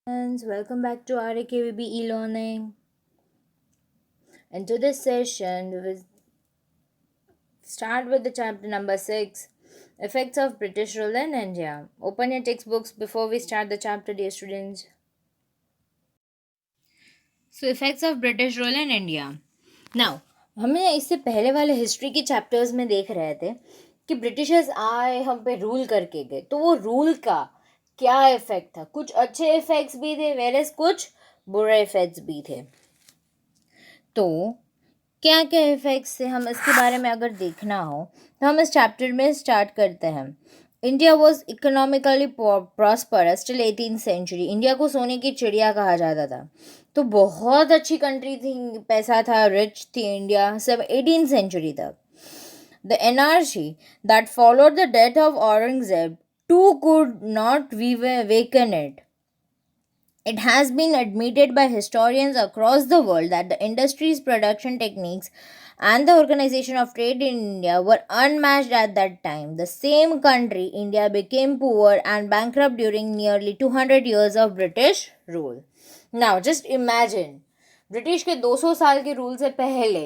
Friends, welcome back to RAKVB e-learning. And to this session, we will start with the chapter number 6, Effects of British Rule in India. Open your textbooks before we start the chapter, dear students. So, Effects of British Rule in India. Now, हमने इससे पहले वाले history के chapters में देख रहे थे कि ब्रिटिशर्स आए, हम पे रूल करके गए, तो वो रूल का क्या इफेक्ट था। कुछ अच्छे इफेक्ट्स भी थे, वेरस कुछ बुरे इफेक्ट्स भी थे। तो क्या क्या इफेक्ट्स थे, हम इसके बारे में अगर देखना हो तो हम इस चैप्टर में स्टार्ट करते हैं। India was economically prosperous till 18th century. India को सोने की चिड़िया कहा जाता था, तो बहुत अच्छी कंट्री थी, पैसा था, रिच थी इंडिया सब 18th सेंचुरी तक। The anarchy that followed the death of Aurangzeb too could not weaken it. It has been admitted by historians across the world that the industry's production techniques and the organization of trade in India were unmatched at that time. The same country, India, became poor and bankrupt during nearly 200 years of British rule. Now, just imagine, British के 200 साल के rule से पहले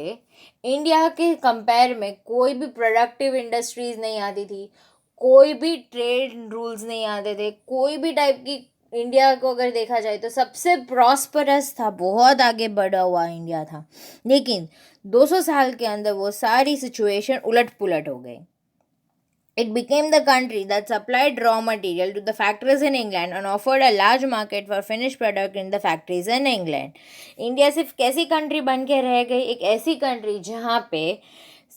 India के compare में कोई भी productive industries नहीं आती थी, कोई भी ट्रेड रूल्स नहीं आते थे, कोई भी टाइप की। इंडिया को अगर देखा जाए तो सबसे प्रॉस्परस था, बहुत आगे बढ़ा हुआ इंडिया था, लेकिन 200 साल के अंदर वो सारी सिचुएशन उलट पुलट हो गई. It became the country that supplied raw material to the factories in England and offered a large market for finished product in the factories in England. India सिर्फ कैसी कंट्री बन के रह गई, एक ऐसी कंट्री जहाँ पे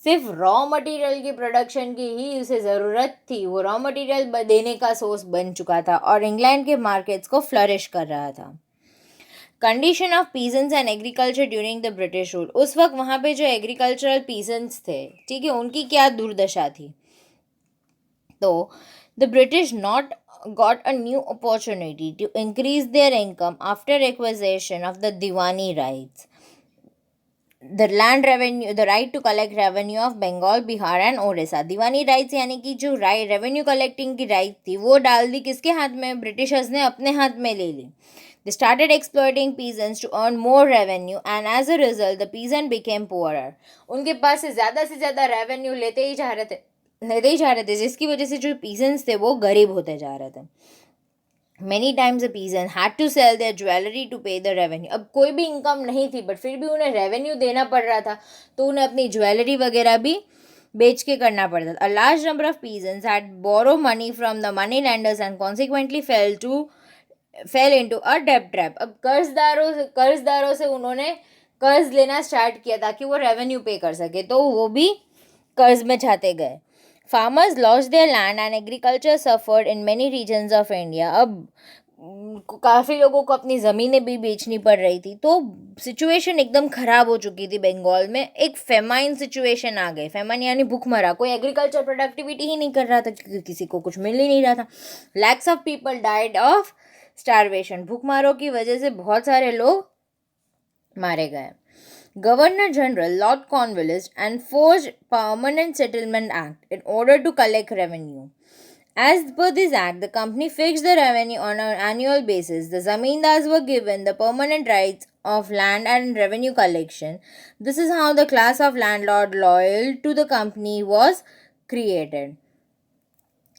सिर्फ रॉ मटेरियल की प्रोडक्शन की ही उसे ज़रूरत थी, वो रॉ मटेरियल देने का सोर्स बन चुका था और इंग्लैंड के मार्केट्स को फ्लरिश कर रहा था. Condition of peasants and agriculture during the British rule. उस वक्त वहाँ पे जो एग्रीकल्चरल पीजेंट्स थे, ठीक है, उनकी क्या दुर्दशा थी. Though the British not got a new opportunity to increase their income after acquisition of the Diwani rights, the land revenue, the right to collect revenue of Bengal, Bihar and Orissa. Deewani rights यानी कि जो revenue collecting की right थी वो डाल दी किसके हाथ में, ब्रिटिशर्स ने अपने हाथ में ले ली. They started exploiting peasants to earn more revenue and as a result the peasant became poorer. उनके पास से ज़्यादा रेवेन्यू लेते ही जा रहे थे, जिसकी वजह से जो पीजेंट्स थे वो गरीब होते जा रहे थे. Many times the peasants had to sell their jewelry to pay the revenue. अब कोई भी इनकम नहीं थी बट फिर भी उन्हें रेवेन्यू देना पड़ रहा था, तो उन्हें अपनी ज्वेलरी वगैरह भी बेच के करना पड़ता था. A large number of peasants had borrowed money from the money lenders and consequently fell into a debt trap. अब कर्जदारों से उन्होंने कर्ज लेना स्टार्ट किया ताकि वो रेवेन्यू पे कर सके, तो वो भी कर्ज में जाते गए. Farmers lost their land and agriculture suffered in many regions of India. अब काफ़ी लोगों को अपनी ज़मीनें भी बेचनी पड़ रही थी, तो सिचुएशन एकदम ख़राब हो चुकी थी. बंगाल में एक फेमाइन सिचुएशन आ गई. फेमाइन यानी भूखमरा, कोई एग्रीकल्चर प्रोडक्टिविटी ही नहीं कर रहा था क्योंकि किसी को कुछ मिल ही नहीं रहा था. Lakhs of people died of starvation. भूखमरों की वजह से बहुत सारे लोग मारे गए. Governor General Lord Cornwallis enforced Permanent Settlement Act in order to collect revenue. As per this act, the company fixed the revenue on an annual basis. The zamindars were given the permanent rights of land and revenue collection. This is how the class of landlord loyal to the company was created.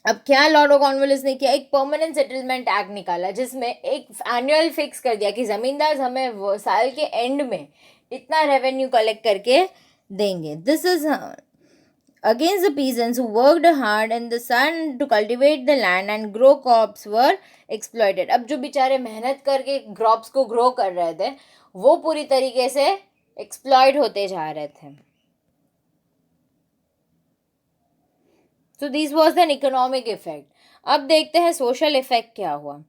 अब क्या Lord Cornwallis ने किया, एक permanent settlement act निकाला जिसमें एक annual fix कर दिया कि ज़मींदार हमें साल के एंड में इतना रेवेन्यू कलेक्ट करके देंगे. This is against the peasants who worked hard in the sun to cultivate the land and grow crops were exploited. अब जो बेचारे मेहनत करके क्रॉप्स को ग्रो कर रहे थे वो पूरी तरीके से एक्सप्लॉइट होते जा रहे थे. So this was an economic effect. अब देखते हैं social effect क्या हुआ.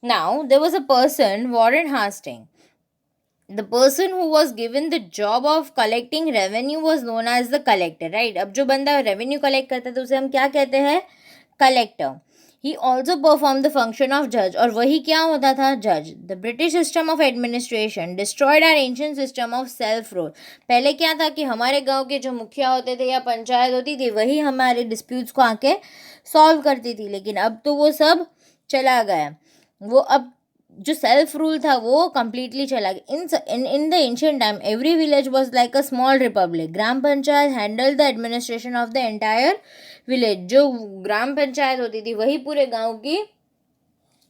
Now there was a person, Warren Hastings. The person who was given the job of collecting revenue was known as the collector, right? अब जो बंदा revenue collect करता है तो उसे हम क्या कहते हैं, collector. He also performed the function of judge. और वही क्या होता था, judge. The British system of administration destroyed our ancient system of self-rule. पहले क्या था कि हमारे गांव के जो मुखिया होते थे या पंचायत होती थी वही हमारे disputes को आके solve करती थी, लेकिन अब तो वो सब चला गया. वो अब जो सेल्फ रूल था वो कम्प्लीटली चला गया. In the ancient time every village was like a small Republic. Gram panchayat handle the administration of the entire village. जो ग्राम पंचायत होती थी वही पूरे गांव की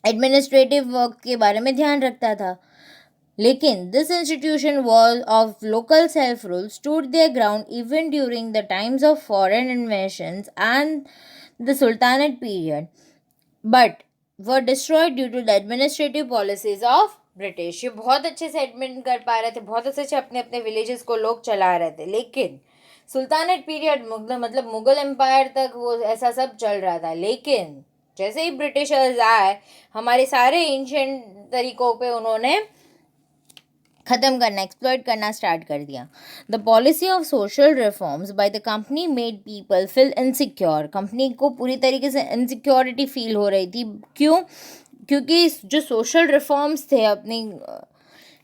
एडमिनिस्ट्रेटिव वर्क के बारे में ध्यान रखता था. लेकिन this institution was of local self rule stood there ground even during the times of foreign invasions and the Sultanate period, but were destroyed due to the administrative policies of British. ये बहुत अच्छे से admin कर पा रहे थे, बहुत अच्छे से अपने अपने विलेजेस को लोग चला रहे थे. लेकिन सुल्तानेट पीरियड मतलब मुगल एम्पायर तक वो ऐसा सब चल रहा था. लेकिन जैसे ही ब्रिटिशर्स आए हमारे सारे एंशियंट तरीकों पे उन्होंने ख़त्म करना, एक्सप्लॉइट करना स्टार्ट कर दिया. The policy of social reforms by the company made people feel insecure. Company को पूरी तरीके से इनसिक्योरिटी फील हो रही थी. क्यों? क्योंकि जो सोशल रिफॉर्म्स थे अपनी,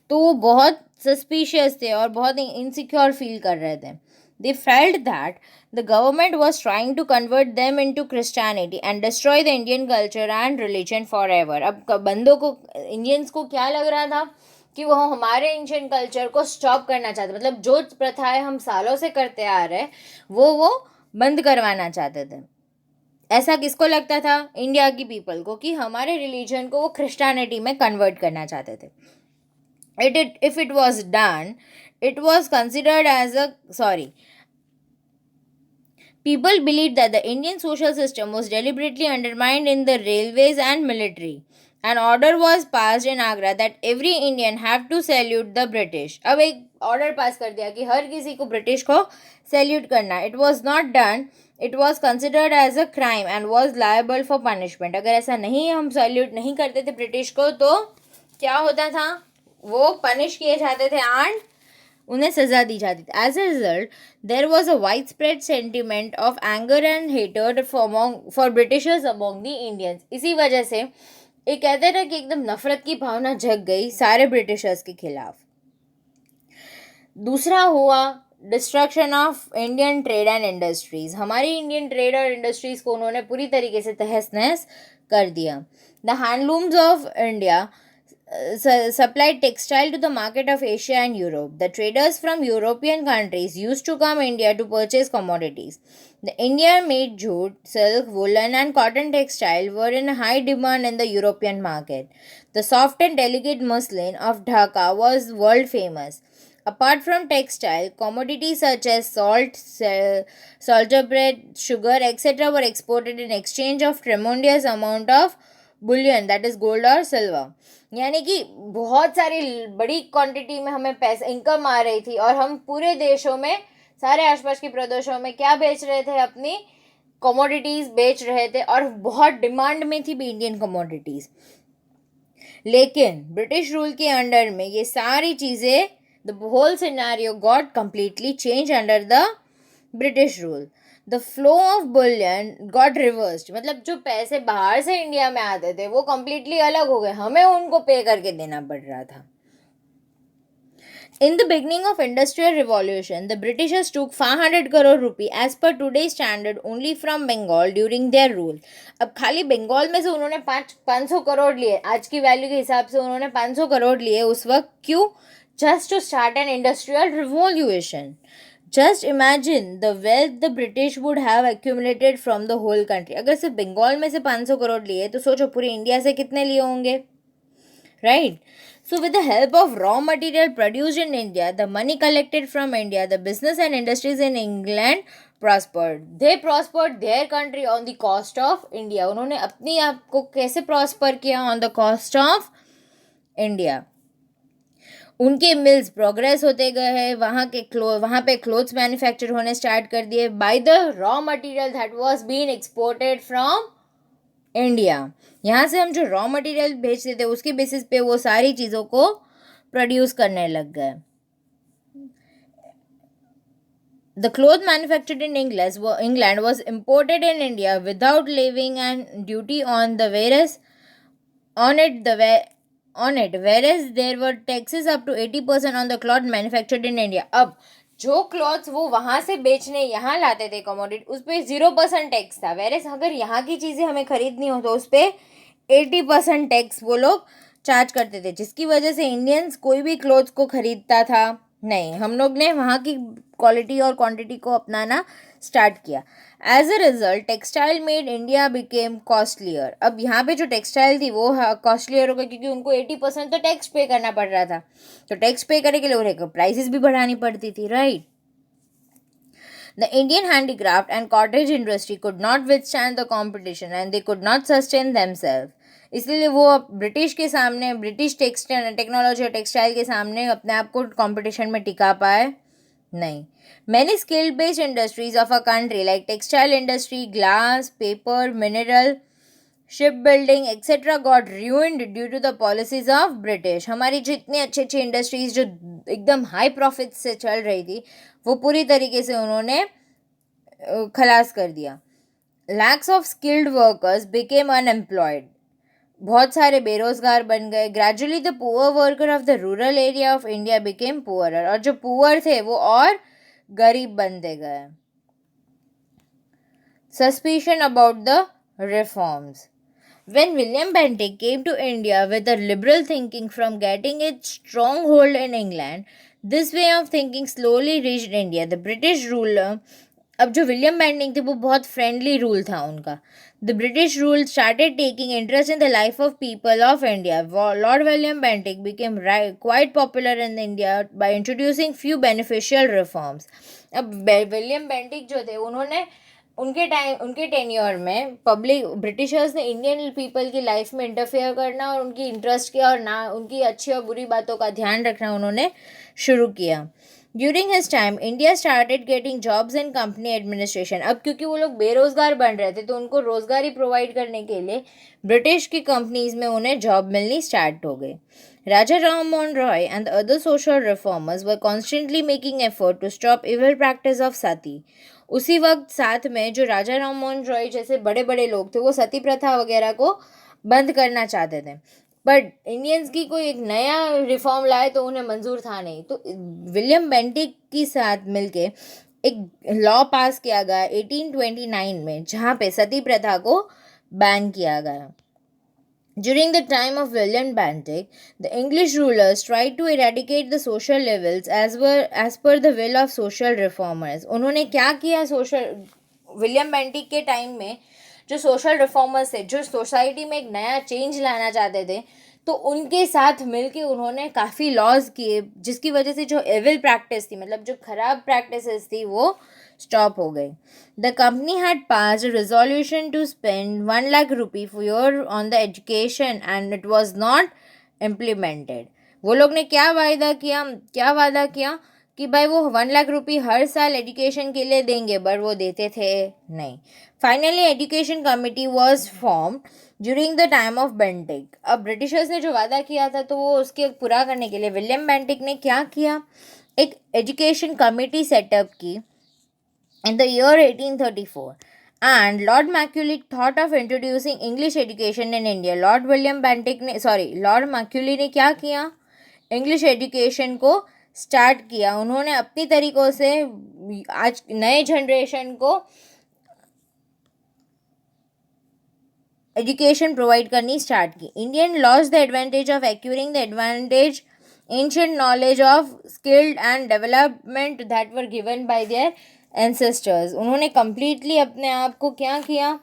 तो वो बहुत सस्पिशियस थे और बहुत इनसिक्योर फील कर रहे थे. They felt that the government was trying to convert them into Christianity and destroy the Indian culture and religion forever. अब बंदों को, इंडियंस को क्या लग रहा था कि वो हमारे इंडियन कल्चर को स्टॉप करना चाहते, मतलब जो प्रथाएं हम सालों से करते आ रहे वो बंद करवाना चाहते थे. ऐसा किसको लगता था? इंडिया की पीपल को, कि हमारे रिलीजन को वो क्रिश्चियनिटी में कन्वर्ट करना चाहते थे. If it was done, it was considered as a people believed that the Indian social system was deliberately undermined in the railways and military. An order was passed in Agra that every Indian have to salute the British. अब एक order pass कर दिया कि हर किसी को British को salute करना. It was not done. It was considered as a crime and was liable for punishment. अगर ऐसा नहीं, हम salute नहीं करते थे ब्रिटिश को, तो क्या होता था? वो पनिश किए जाते थे एंड उन्हें सजा दी जाती थी. As a result there was a widespread sentiment of anger and hatred for Britishers among the Indians. इसी वजह से एक कहते ना कि एकदम नफरत की भावना जग गई सारे ब्रिटिशर्स के खिलाफ. दूसरा हुआ destruction of Indian trade and industries. हमारी इंडियन ट्रेड और इंडस्ट्रीज को उन्होंने पूरी तरीके से तहस नहस कर दिया. The handlooms of India supplied textile to the market of Asia and Europe. The traders from European countries used to come India to purchase commodities. The India-made jute, silk, woolen and cotton textile were in high demand in the European market. The soft and delicate muslin of Dhaka was world famous. Apart from textile, commodities such as salt, salter bread, sugar, etc. were exported in exchange of tremendous amount of bullion, that is gold or silver. यानी कि बहुत सारी बड़ी quantity में हमें पैसा income आ रही थी और हम पूरे देशों में, सारे आसपास के प्रदेशों में क्या बेच रहे थे? अपनी कमोडिटीज़ बेच रहे थे और बहुत डिमांड में थी भी इंडियन कमोडिटीज़. लेकिन ब्रिटिश रूल के अंडर में ये सारी चीज़ें, the whole scenario got completely change under the British rule. The flow of bullion got reversed. मतलब जो पैसे बाहर से इंडिया में आते थे वो कम्प्लीटली अलग हो गए, हमें उनको पे करके देना पड़ रहा था. In the beginning of Industrial Revolution, the Britishers took 500 crore rupee as per today's standard only from Bengal during their rule. अब खाली बंगाल में से उन्होंने 500 करोड़ लिए, आज की वैल्यू के हिसाब से उन्होंने 500 करोड़ लिए उस वक्त. क्यों? Just to start an industrial revolution. Just imagine the wealth the British would have accumulated from the whole country. अगर सिर्फ बंगाल में से 500 करोड़ लिए तो सोचो पूरे इंडिया से कितने लिए होंगे, right? So with the help of raw material produced in India, the money collected from India, the business and industries in England prospered. They prospered their country on the cost of India. उन्होंने अपनी आप को कैसे prosper किया? On the cost of India. उनके mills progress होते गए हैं, वहाँ पे क्लोथ्स मैन्युफैक्चर होने स्टार्ट कर दिए by the raw material that was been exported from India. यहाँ से हम जो रॉ मटेरियल भेजते थे उसके बेसिस पे वो सारी चीज़ों को प्रोड्यूस करने लग गए. The cloth manufactured in England was imported in India without levying an duty on it, whereas there were taxes up to 80% on the cloth manufactured in India. अब जो क्लॉथ्स वो वहाँ से बेचने यहाँ लाते थे कमोडिटी, उस पर 0% टैक्स था. whereas अगर यहाँ की चीज़ें हमें खरीदनी हो तो उस पर 80% टैक्स वो लोग चार्ज करते थे, जिसकी वजह से इंडियंस कोई भी क्लोथ्स को खरीदता था नहीं। हम लोग ने वहाँ की क्वालिटी और क्वांटिटी को अपनाना स्टार्ट किया। As a result textile made India became costlier. अब यहाँ पे जो टेक्सटाइल थी वो कॉस्टलियर हो गई, क्योंकि उनको 80% तो टैक्स पे करना पड़ रहा था। तो टैक्स पे करने के लिए उन्हें प्राइसेस भी बढ़ानी पड़ती थी, right. The Indian handicraft and cottage industry could not withstand the competition and they could not sustain themselves. इसलिए वो ब्रिटिश के सामने, ब्रिटिश टेक्नोलॉजी और टेक्सटाइल के सामने अपने आप को कंपटीशन में टिका पाए नहीं। Many skill based industries of a country like textile industry, glass, paper, mineral, shipbuilding etc. got ruined due to the policies of British. हमारी जितनी अच्छी अच्छी इंडस्ट्रीज जो एकदम हाई प्रॉफिट से चल रही थी वो पूरी तरीके से उन्होंने खलास कर दिया। Lakhs of skilled workers became unemployed. बहुत सारे बेरोजगार बन गए। Gradually the poor worker of the rural area of India became poorer. और जो पुअर थे वो और गरीब बनते गए। Suspicion about the reforms. When William Bentinck came to India with a liberal thinking from getting its stronghold in England, this way of thinking slowly reached India. The British ruler, अब जो William Bentinck थे वो बहुत friendly rule था उनका। The British rule started taking interest in the life of people of India. Lord William Bentinck became quite popular in India by introducing few beneficial reforms. अब William Bentinck जो थे उन्होंने उनके टेन्योर में public Britishers ने Indian people की life में interfere करना और उनकी इंटरेस्ट किया और ना उनकी अच्छी और बुरी बातों का ध्यान रखना उन्होंने शुरू किया। During his time India started getting jobs in company administration. अब क्योंकि वो लोग बेरोजगार बन रहे थे तो उनको रोजगारी प्रोवाइड करने के लिए ब्रिटिश की कंपनीज में उन्हें जॉब मिलनी स्टार्ट हो गई। Raja Ram Mohan Roy and other social reformers were constantly making effort to stop evil practice of sati. उसी वक्त साथ में जो राजा राम मोहन रॉय जैसे बड़े बड़े लोग थे वो सती प्रथा वगैरह को बंद करना चाहते थे, बट इंडियंस की कोई एक नया रिफॉर्म लाए तो उन्हें मंजूर था नहीं। तो विलियम बेंटिक के साथ मिलके एक लॉ पास किया गया 1829 में, जहाँ पे सती प्रथा को बैन किया गया। During the time of William Bentinck, the English rulers tried to eradicate the social levels as per the will of social reformers. उन्होंने क्या किया? विलियम बेंटिक के टाइम में जो सोशल रिफॉर्मर्स थे, जो सोसाइटी में एक नया चेंज लाना चाहते थे, तो उनके साथ मिलके उन्होंने काफ़ी लॉज किए, जिसकी वजह से जो एविल प्रैक्टिस थी, मतलब जो खराब प्रैक्टिसेस थी, वो स्टॉप हो गई। The company had passed a resolution to spend 1 lakh rupee for year on the education and it was not implemented. वो लोग ने क्या वादा किया कि भाई वो 1 लाख रुपी हर साल एजुकेशन के लिए देंगे, बट वो देते थे नहीं। Finally education committee was formed during the time of Bentinck. अब ब्रिटिशर्स ने जो वादा किया था तो वो उसके पूरा करने के लिए विलियम बेंटिक ने क्या किया? एक एजुकेशन कमिटी सेटअप की in the year 1834, and Lord Macaulay thought of introducing English education in India. Lord Macaulay ने क्या किया? इंग्लिश एजुकेशन को स्टार्ट किया। उन्होंने अपनी तरीक़ों से आज नए जनरेशन को एजुकेशन प्रोवाइड करनी स्टार्ट की। Indian lost the advantage of occurring the advantage ancient knowledge of skilled and development that were given by there ancestors. उन्होंने कम्प्लीटली अपने आप को क्या किया?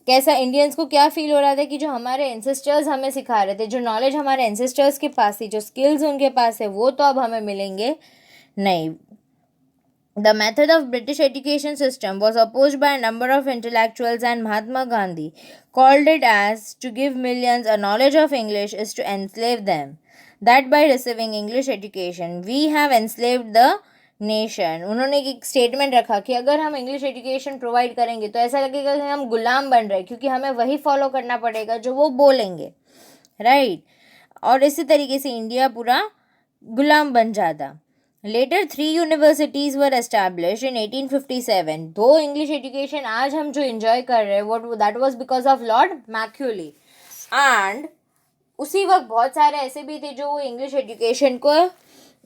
कैसा इंडियंस को क्या फील हो रहा था कि जो हमारे एंसेस्टर्स हमें सिखा रहे थे, जो नॉलेज हमारे एंसेस्टर्स के पास थी, जो स्किल्स उनके पास है, वो तो अब हमें मिलेंगे नहीं। The method of British education system was opposed by a number of intellectuals, and Mahatma Gandhi called it as to give millions a knowledge of English is to enslave them. That by receiving English education we have enslaved the nation. उन्होंने एक statement रखा कि अगर हम English education provide करेंगे तो ऐसा लगेगा कि हम गुलाम बन रहे हैं, क्योंकि हमें वही फॉलो करना पड़ेगा जो वो बोलेंगे, राइट। और इसी तरीके से इंडिया पूरा गुलाम बन जाता। Later 3 universities were establish in 1857। दो इंग्लिश एजुकेशन आज हम जो इन्जॉय कर रहे हैं वो that was because of Lord Macaulay. And उसी वक्त बहुत सारे ऐसे भी थे जो इंग्लिश एजुकेशन को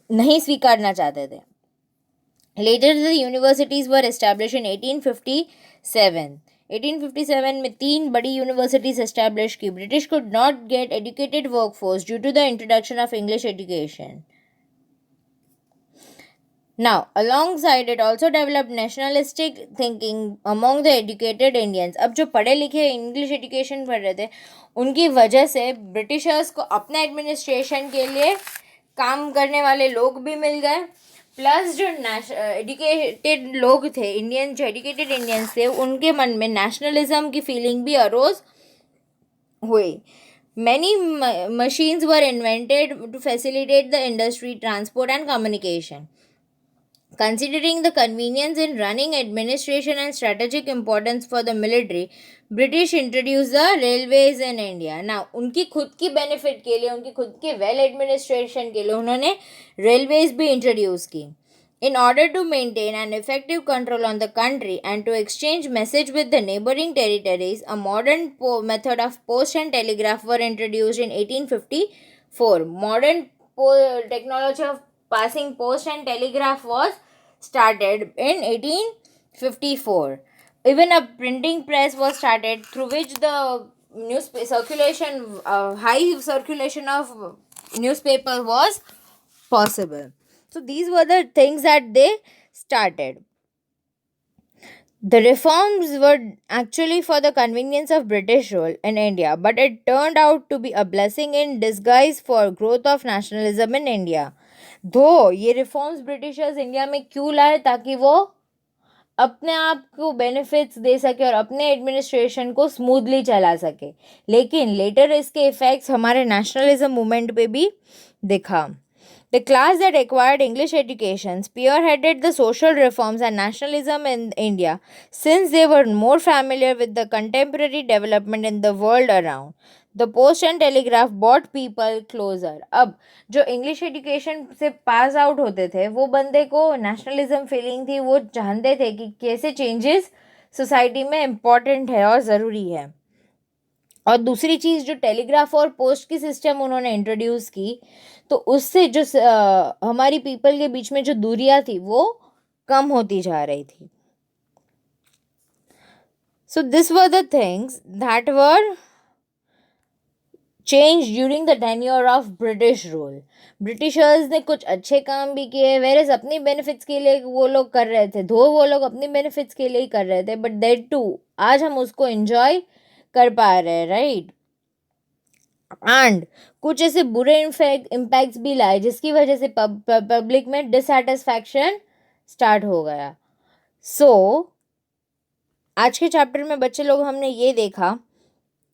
नहीं स्वीकारना चाहते थे। Later, the universities were established in 1857. 1857 में 3 बड़ी यूनिवर्सिटीज एस्टैब्लिश की. British could not get educated workforce due to the introduction of English education. Now, alongside it also developed nationalistic thinking among the educated Indians. अब जो पढ़े लिखे English education पढ़ रहे थे उनकी वजह से ब्रिटिशर्स को अपने एडमिनिस्ट्रेशन के लिए काम करने वाले लोग भी मिल गए, प्लस जो एजुकेटेड लोग थे इंडियन, जो एजुकेटेड इंडियंस थे उनके मन में नेशनलिज्म की फीलिंग भी अरोज हुई. Many machines were invented to facilitate the industry, transport and communication. Considering the convenience in running administration and strategic importance for the military, British introduced the railways in India. Now, उनकी खुद की benefit के लिए, उनकी खुद के well administration के लिए उन्होंने railways भी introduce की. In order to maintain an effective control on the country and to exchange message with the neighboring territories, a modern method of post and telegraph were introduced in 1854. Modern technology of passing post and telegraph was started in 1854. Even a printing press was started through which the high circulation of newspaper was possible. So these were the things that they started. The reforms were actually for the convenience of British rule in India, but it turned out to be a blessing in disguise for growth of nationalism in India. दो ये reforms Britishers India में क्यों लाए, ताकि वो अपने आप को बेनिफिट्स दे सके और अपने एडमिनिस्ट्रेशन को स्मूथली चला सके. लेकिन लेटर इसके इफेक्ट्स हमारे नेशनलिज्म मूवमेंट पे भी दिखा. The class that acquired English education spearheaded the social reforms and nationalism in India, since they were more familiar with the contemporary development in the world around. The post and telegraph brought people closer. अब जो English education से pass out होते थे वो बंदे को nationalism feeling थी, वो जानते थे कि कैसे चेंजेस सोसाइटी में इम्पॉर्टेंट है और ज़रूरी है. और दूसरी चीज़ जो टेलीग्राफ और पोस्ट की सिस्टम उन्होंने इंट्रोड्यूस की, तो उससे जो हमारी पीपल के बीच में जो दूरियां थी वो कम होती जा रही थी. So this were the things that were change during the tenure of British rule. Britishers ने कुछ अच्छे काम भी किए, वेरेस अपनी बेनिफिट्स के लिए वो लोग कर रहे थे, वो लोग अपनी बेनिफिट्स के लिए ही कर रहे थे, बट दैट टू आज हम उसको एंजॉय कर पा रहे हैं, राइट. एंड कुछ ऐसे बुरे इम्पैक्ट्स भी लाए जिसकी वजह से पब्लिक में डिससेटिस्फैक्शन स्टार्ट हो गया. सो आज के चैप्टर में बच्चे लोग हमने ये देखा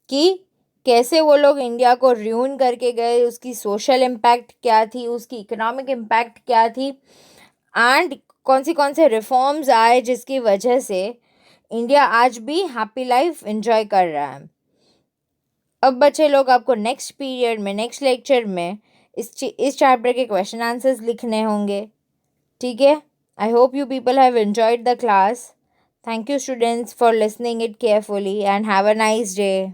कि कैसे वो लोग इंडिया को र्यून करके गए, उसकी सोशल इम्पैक्ट क्या थी, उसकी इकोनॉमिक इम्पैक्ट क्या थी, एंड कौन से रिफॉर्म्स आए जिसकी वजह से इंडिया आज भी हैप्पी लाइफ एंजॉय कर रहा है. अब बच्चे लोग आपको नेक्स्ट पीरियड में, नेक्स्ट लेक्चर में इस चैप्टर के क्वेश्चन आंसर्स लिखने होंगे, ठीक है. I hope you people have enjoyed the class. Thank you students for listening it carefully and have a nice day.